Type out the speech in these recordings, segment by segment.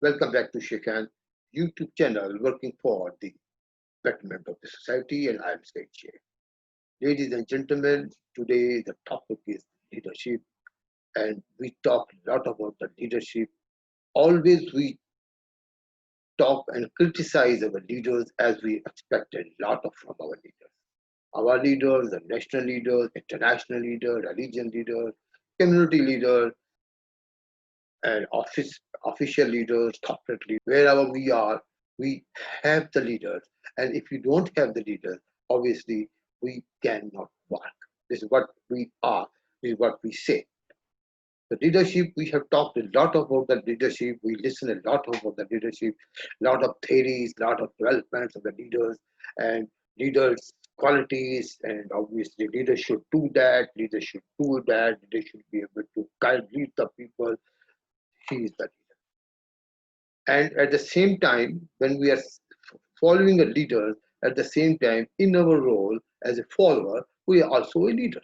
Welcome back to Shaikhain YouTube channel working for the betterment of the society, and I'm Shaikhain. Ladies and gentlemen, today the topic is leadership, and we talk a lot about the leadership. Always we talk and criticize our leaders as we expect a lot of from our leaders. Our leaders, the national leaders, international leader, religion leader, community leader, and official leaders, corporate leaders, wherever we are, we have the leaders. And if you don't have the leaders, obviously we cannot work. This is what we are, this is what we say. The leadership, we have talked a lot about the leadership, we listen a lot about the leadership, lot of theories, lot of developments of the leaders and leaders qualities, and obviously leaders should do that, leaders should do that, they should be able to guide, lead the people. He is the leader. And at the same time, when we are following a leader, at the same time, in our role as a follower, we are also a leader.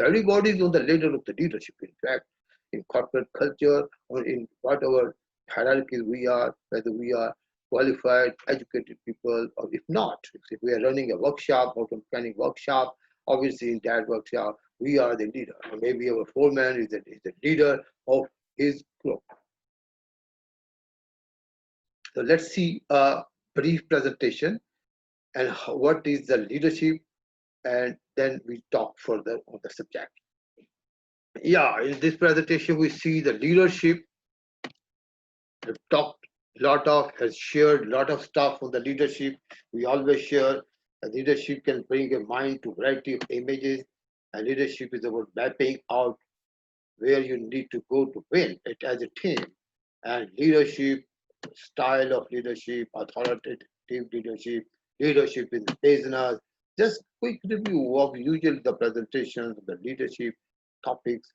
Everybody is on the ladder of the leadership. In fact, in corporate culture or in whatever hierarchies we are, whether we are qualified, educated people, or if not, if we are running a workshop, auto mechanic workshop, obviously in that workshop, we are the leader. Or maybe our foreman is the leader of his group. So let's see a brief presentation and what is the leadership, and then we talk further on the subject. Yeah, in this presentation we see the leadership. We've talked a lot of, has shared a lot of stuff on the leadership. We always share that leadership can bring a mind to variety of images, and leadership is about mapping out where you need to go to win it as a team. And leadership, style of leadership, authoritative leadership, leadership in business. Just quick review of usually the presentations of the leadership topics.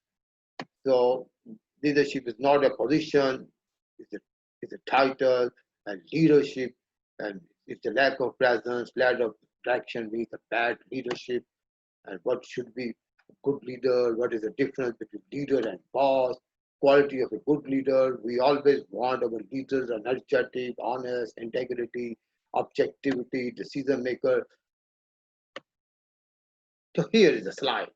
So leadership is not a position, it's a title, and leadership, and it's a lack of presence, lack of direction means a bad leadership, and what should be a good leader, what is the difference between leader and boss, quality of a good leader. We always want our leaders are energetic, honest, integrity, objectivity, decision maker. So here is a slide.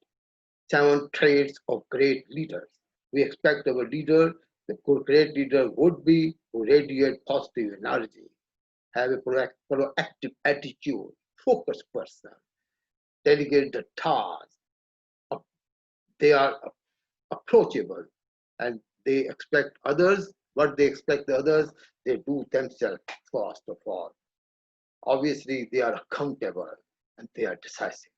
7 traits of great leaders. We expect our leader, the great leader would be who radiate positive energy, have a proactive attitude, focused person, delegate the task. They are approachable, and they expect others, what they expect the others, they do themselves first of all. Obviously, they are accountable and they are decisive.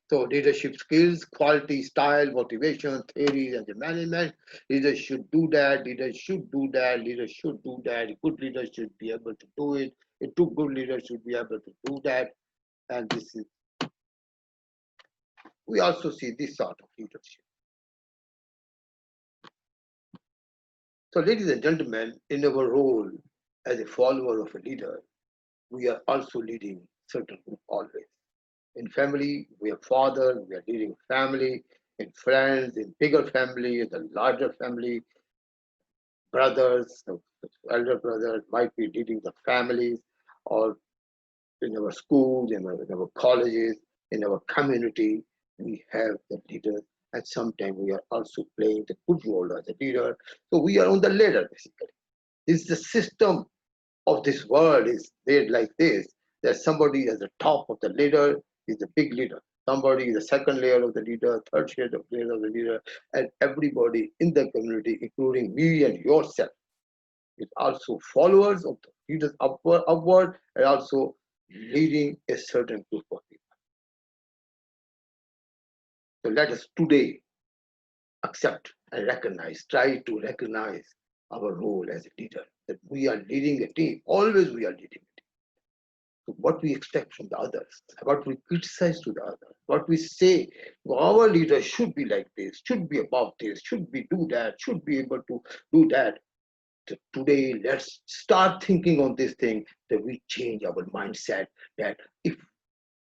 So leadership skills, quality, style, motivation, theories, and the management. Leaders should do that, leaders should do that, leaders should do that. A good leader should be able to do it. A two good leaders should be able to do that. And this is, we also see this sort of leadership. So ladies and gentlemen, in our role as a follower of a leader, we are also leading certain group always. In family, we are father, we are leading family. In friends, in bigger family, in the larger family, brothers, the elder brothers might be leading the families, or in our schools, in our colleges, in our community, we have the leaders, and sometimes we are also playing the good role as a leader. So we are on the ladder basically. This is the system of this world is made like this, that somebody at the top of the ladder is the big leader. Somebody is the second layer of the leader, third layer of the leader, and everybody in the community, including me and yourself, is also followers of the leaders upward and also leading a certain group of people. So let us today accept and recognize, try to recognize our role as a leader, that we are leading a team. Always we are leading a team. So what we expect from the others, what we criticize to the others, what we say, our leader should be like this, should be about this, should be do that, should be able to do that. So today, let's start thinking on this thing, that we change our mindset, that if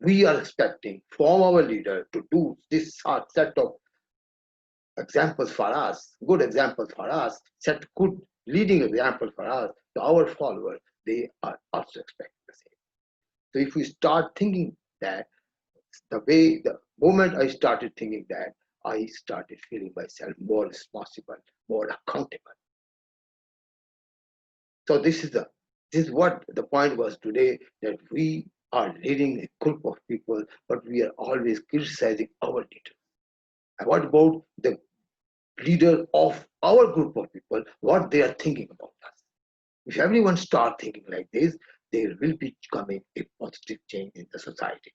we are expecting from our leader to do this set of examples for us, good examples for us, set good leading example for us, to our followers, they are also expecting the same. So if we start thinking that, the moment I started thinking that, I started feeling myself more responsible, more accountable. So this is what the point was today, that we are leading a group of people, but we are always criticizing our leader. And what about the leader of our group of people, what they are thinking about us? If everyone start thinking like this, there will be coming a positive change in the society.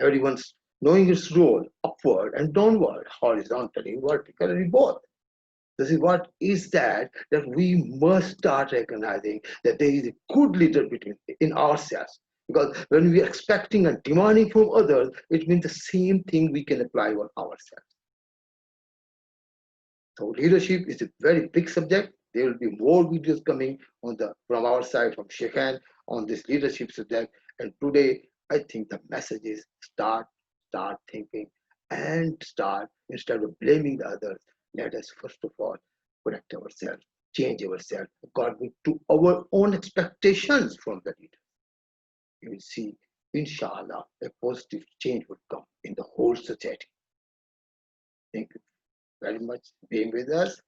Everyone's knowing its role, upward and downward, horizontally, vertically, both. This is what is that we must start recognizing that there is a good leader between in ourselves. Because when we are expecting and demanding from others, it means the same thing we can apply on ourselves. So leadership is a very big subject. There will be more videos coming from our side, from Shaikhain, on this leadership subject. And today, I think the message is start thinking, and start, instead of blaming the others, let us first of all correct ourselves, change ourselves according to our own expectations from the leader. You will see, inshallah, a positive change would come in the whole society. Thank you very much for being with us.